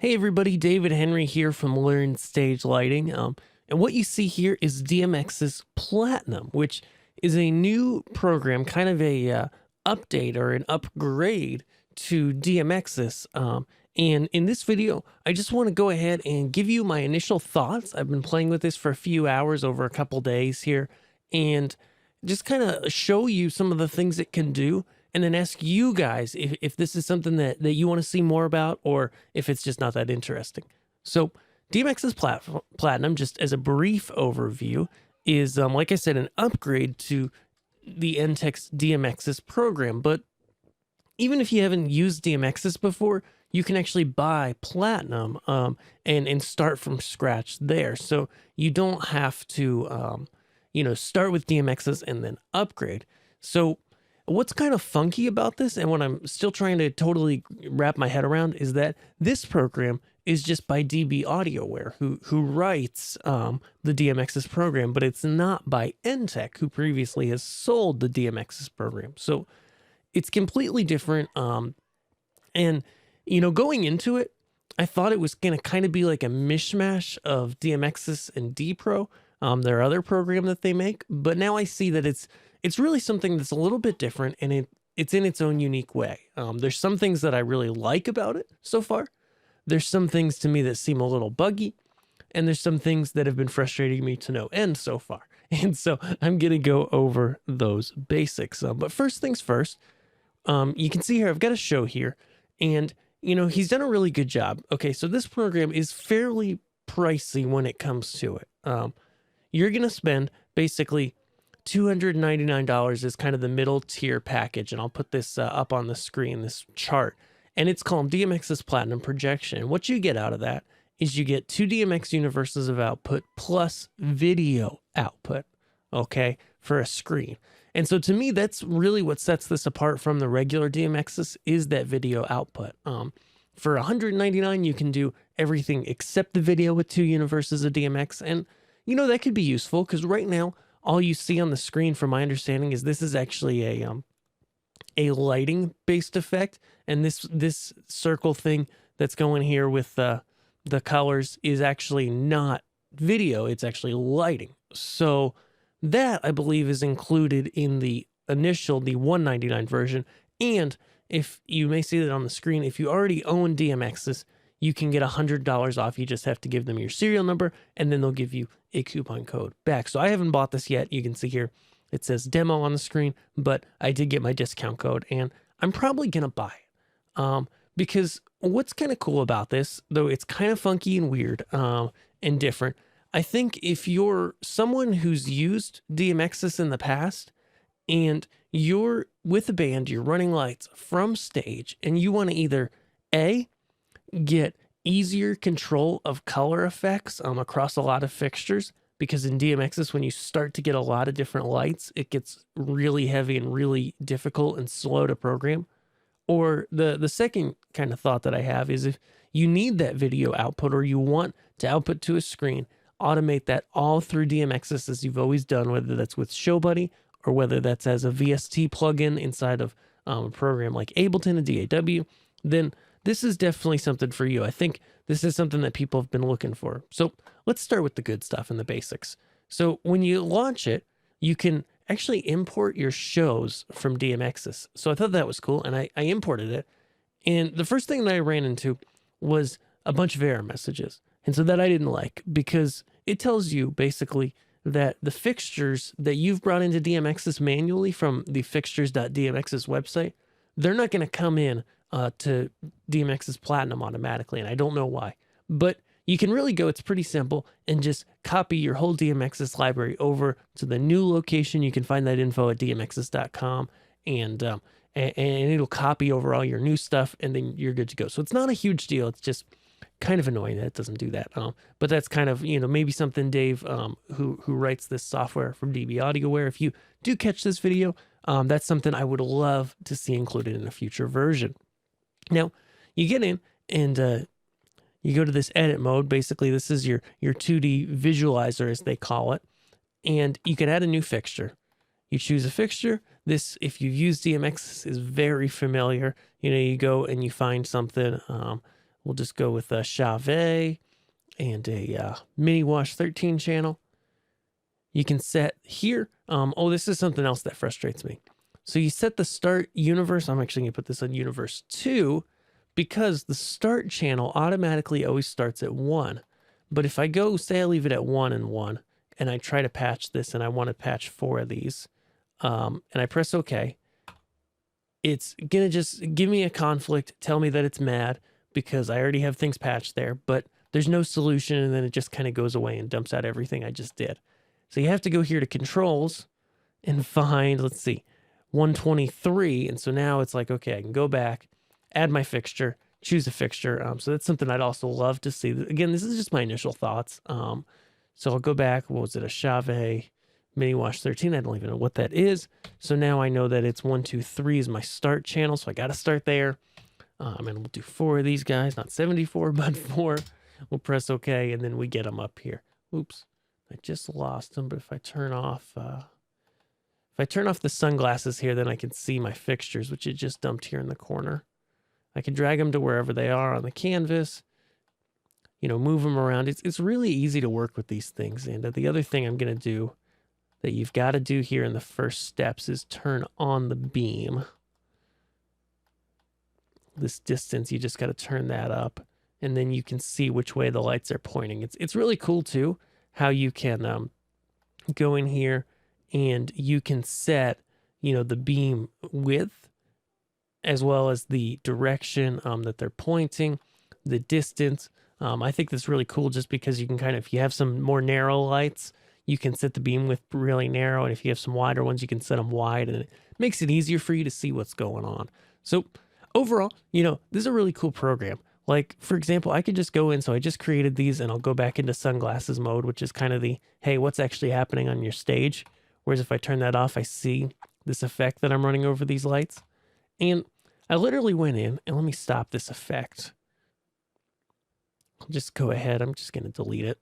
Hey everybody, David Henry here from Learn Stage Lighting. And what you see here is DMX's Platinum, which is a new program, kind of a update or an upgrade to DMX's. And in this video, I just want to go ahead and give you my initial thoughts. I've been playing with this for a few hours over a couple days here, and just kind of show you some of the things it can do, and then ask you guys if this is something that you want to see more about, or if it's just not that interesting. So DMX's Platinum, just as a brief overview, is, like I said, an upgrade to the NTEX DMX's program. But even if you haven't used DMX's before, you can actually buy Platinum and start from scratch there. So you don't have to, start with DMX's and then upgrade. So what's kind of funky about this, and what I'm still trying to totally wrap my head around, is that this program is just by DB AudioWare, who writes the DMX's program, but it's not by NTEC, who previously has sold the DMX's program. So it's completely different. And going into it, I thought it was going to kind of be like a mishmash of DMX's and DPro, their other program that they make. But now I see that it's really something that's a little bit different, and it's in its own unique way. There's some things that I really like about it so far. There's some things to me that seem a little buggy, and there's some things that have been frustrating me to no end so far. And so I'm going to go over those basics. But first things first, you can see here, I've got a show here, and he's done a really good job. Okay, so this program is fairly pricey when it comes to it. You're going to spend basically $299 is kind of the middle tier package. And I'll put this up on the screen, this chart. And it's called DMX's Platinum Projection. What you get out of that is you get 2 DMX universes of output plus video output, okay, for a screen. And so to me, that's really what sets this apart from the regular DMXs, is that video output. For $199, you can do everything except the video with 2 universes of DMX. And, that could be useful, because right now, all you see on the screen, from my understanding, is this is actually a lighting-based effect. And this circle thing that's going here with the colors is actually not video. It's actually lighting. So that, I believe, is included in the initial, the $199 version. And if you may see that on the screen, if you already own DMXs, you can get $100 off. You just have to give them your serial number, and then they'll give you a coupon code back. So I haven't bought this yet. You can see here, it says demo on the screen, but I did get my discount code, and I'm probably going to buy it. Because what's kind of cool about this, though it's kind of funky and weird and different, I think if you're someone who's used DMXs in the past, and you're with a band, you're running lights from stage, and you want to either A, get easier control of color effects across a lot of fixtures, because in DMXs, when you start to get a lot of different lights, it gets really heavy and really difficult and slow to program. Or the second kind of thought that I have is, if you need that video output, or you want to output to a screen, automate that all through DMXs as you've always done, whether that's with ShowBuddy or whether that's as a VST plugin inside of a program like Ableton and DAW, then this is definitely something for you. I think this is something that people have been looking for. So let's start with the good stuff and the basics. So when you launch it, you can actually import your shows from DMXs. So I thought that was cool, and I imported it. And the first thing that I ran into was a bunch of error messages. And so that I didn't like, because it tells you basically that the fixtures that you've brought into DMXs manually from the fixtures.dmx's website, they're not going to come in to DMX's Platinum automatically, and I don't know why. But you can really go, it's pretty simple, and just copy your whole DMX's library over to the new location. You can find that info at dmxs.com, and it'll copy over all your new stuff, and then you're good to go. So it's not a huge deal. It's just kind of annoying that it doesn't do that. But that's kind of, maybe something Dave, who writes this software from DB AudioWare, if you do catch this video, that's something I would love to see included in a future version. Now, you get in, and you go to this edit mode. Basically, this is your 2D visualizer, as they call it. And you can add a new fixture. You choose a fixture. This, if you've used DMX, is very familiar. You go and you find something We'll just go with a Chauvet and a Mini Wash 13 channel. You can set here. Oh, this is something else that frustrates me. So you set the start universe. I'm actually going to put this on universe 2 because the start channel automatically always starts at 1. But if I go, say I leave it at 1 and 1, and I try to patch this, and I want to patch 4 of these, and I press OK, it's going to just give me a conflict, tell me that it's mad because I already have things patched there, but there's no solution, and then it just kind of goes away and dumps out everything I just did. So you have to go here to controls and find, let's see, 123. And so now it's like, okay, I can go back, add my fixture, choose a fixture. So that's something I'd also love to see. Again, this is just my initial thoughts. So I'll go back. What was it? A Chauvet Mini Wash 13. I don't even know what that is. So now I know that it's 1, 2, 3 is my start channel. So I got to start there. And we'll do 4 of these guys, not 74, but 4. We'll press OK, and then we get them up here. Oops, I just lost them. But if I turn off the sunglasses here, then I can see my fixtures, which it just dumped here in the corner. I can drag them to wherever they are on the canvas, you know, move them around. It's really easy to work with these things. And the other thing I'm going to do that you've got to do here in the first steps is turn on the beam. This distance, you just got to turn that up, and then you can see which way the lights are pointing. It's really cool too how you can go in here and you can set, you know, the beam width as well as the direction that they're pointing, the distance. I think that's really cool just because you can kind of, if you have some more narrow lights, you can set the beam width really narrow. And if you have some wider ones, you can set them wide, and it makes it easier for you to see what's going on. So overall, you know, this is a really cool program. Like, for example, I could just go in. So I just created these, and I'll go back into sunglasses mode, which is kind of the, hey, what's actually happening on your stage? Whereas if I turn that off, I see this effect that I'm running over these lights. And I literally went in, and let me stop this effect. I'll just go ahead. I'm just going to delete it.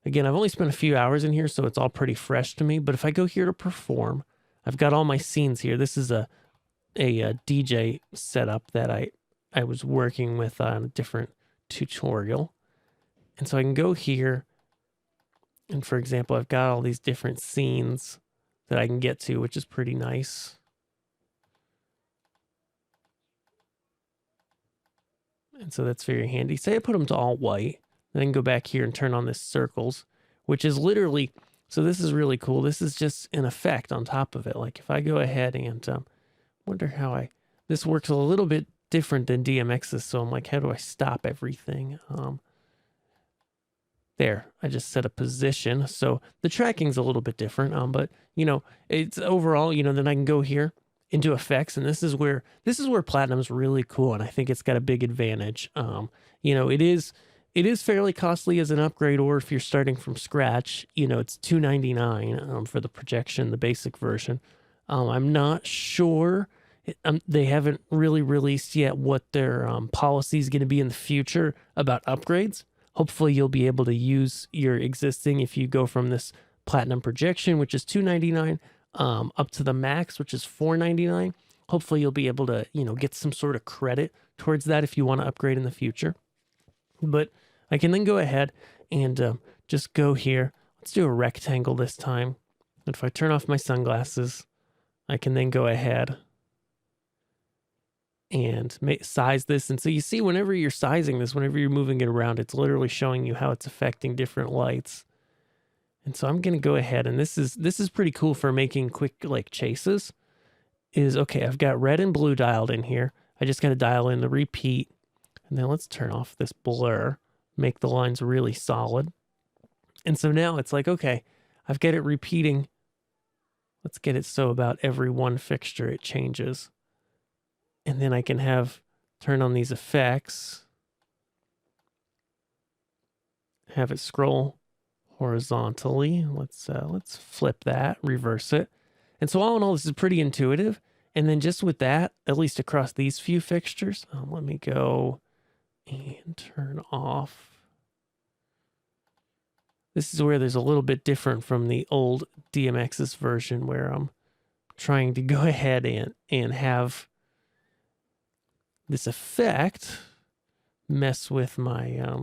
Again, I've only spent a few hours in here, so it's all pretty fresh to me. But if I go here to perform, I've got all my scenes here. This is a DJ setup that I was working with on a different tutorial. And so I can go here, and for example, I've got all these different scenes that I can get to, which is pretty nice. And so that's very handy. Say I put them to all white, then go back here and turn on this circles, which is literally, so this is really cool. This is just an effect on top of it. Like if I go ahead and wonder how this works a little bit different than DMX's. So I'm like, how do I stop everything? There, I just set a position. So the tracking's a little bit different, but you know, it's overall, you know, then I can go here into effects, and this is where Platinum's really cool, and I think it's got a big advantage. You know, it is fairly costly as an upgrade, or if you're starting from scratch, you know, it's $299 for the projection, the basic version. I'm not sure. They haven't really released yet what their policy is going to be in the future about upgrades. Hopefully you'll be able to use your existing, if you go from this Platinum projection, which is $299, up to the max, which is $499. Hopefully you'll be able to, you know, get some sort of credit towards that if you want to upgrade in the future. But I can then go ahead and just go here. Let's do a rectangle this time. And if I turn off my sunglasses, I can then go ahead and size this. And so you see, whenever you're sizing this, whenever you're moving it around, it's literally showing you how it's affecting different lights. And so I'm going to go ahead, and this is pretty cool for making quick like chases. Is okay, I've got red and blue dialed in here. I just got to dial in the repeat. And then let's turn off this blur, make the lines really solid. And so now it's like, okay, I've got it repeating. Let's get it so about every one fixture it changes. And then I can turn on these effects, have it scroll horizontally. Let's flip that, reverse it. And so all in all, this is pretty intuitive. And then just with that, at least across these few fixtures, let me go and turn off. This is where there's a little bit different from the old DMX's version, where I'm trying to go ahead and have this effect mess with my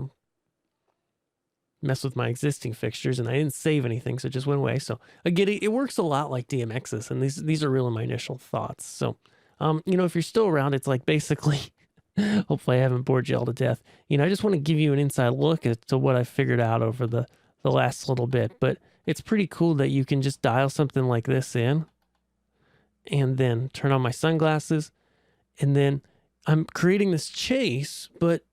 existing fixtures, and I didn't save anything, so it just went away. So again, it works a lot like DMX's, and these are really my initial thoughts. So if you're still around, it's like basically hopefully I haven't bored you all to death. I just want to give you an inside look as to what I figured out over the last little bit. But it's pretty cool that you can just dial something like this in and then turn on my sunglasses, and then I'm creating this chase, but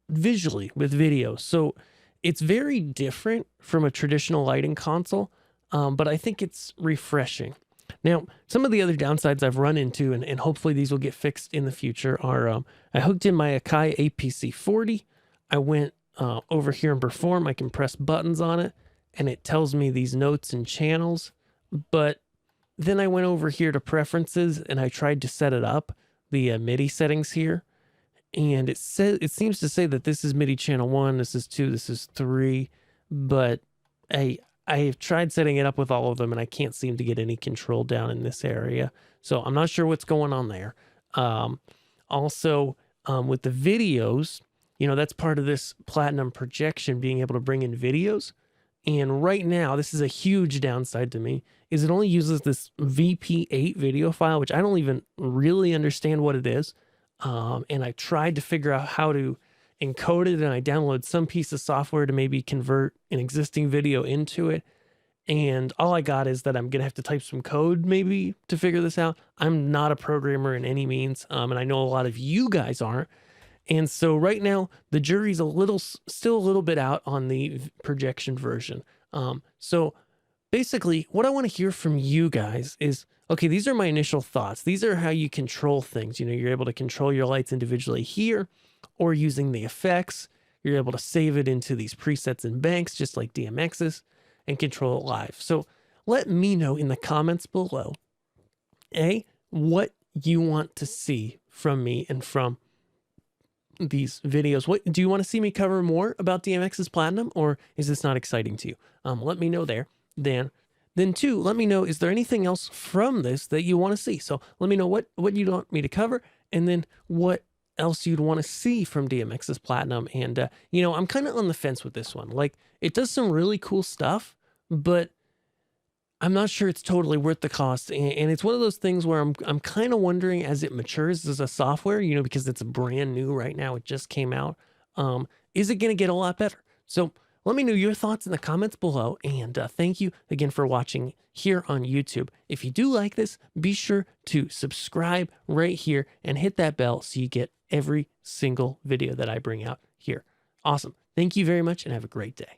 visually with video. So it's very different from a traditional lighting console, but I think it's refreshing. Now, some of the other downsides I've run into, and hopefully these will get fixed in the future, are I hooked in my Akai APC40. I went over here in Perform. I can press buttons on it, and it tells me these notes and channels. But then I went over here to Preferences, and I tried to set it up, the MIDI settings here. And it seems to say that this is MIDI channel 1, this is 2, this is 3. But I have tried setting it up with all of them, and I can't seem to get any control down in this area. So I'm not sure what's going on there. Also, with the videos, that's part of this Platinum projection, being able to bring in videos. And right now, this is a huge downside to me, is it only uses this VP8 video file, which I don't even really understand what it is. And I tried to figure out how to encode it, and I downloaded some piece of software to maybe convert an existing video into it. And all I got is that I'm going to have to type some code maybe to figure this out. I'm not a programmer in any means, and I know a lot of you guys aren't. And so right now, the jury's still a little bit out on the projection version. So basically, what I want to hear from you guys is, okay, these are my initial thoughts. These are how you control things. You're able to control your lights individually here, or using the effects. You're able to save it into these presets and banks, just like DMX's, and control it live. So let me know in the comments below, what you want to see from me and from these videos. What do you want to see me cover more about DMX's Platinum, or is this not exciting to you? Let me know there. Then two, let me know, is there anything else from this that you want to see? So let me know what you want me to cover, and then what else you'd want to see from DMX's Platinum. And, I'm kind of on the fence with this one. Like, it does some really cool stuff, but I'm not sure it's totally worth the cost. And it's one of those things where I'm kind of wondering, as it matures as a software, because it's brand new right now, it just came out, is it going to get a lot better? So let me know your thoughts in the comments below, and thank you again for watching here on YouTube. If you do like this, be sure to subscribe right here and hit that bell so you get every single video that I bring out here. Awesome. Thank you very much, and have a great day.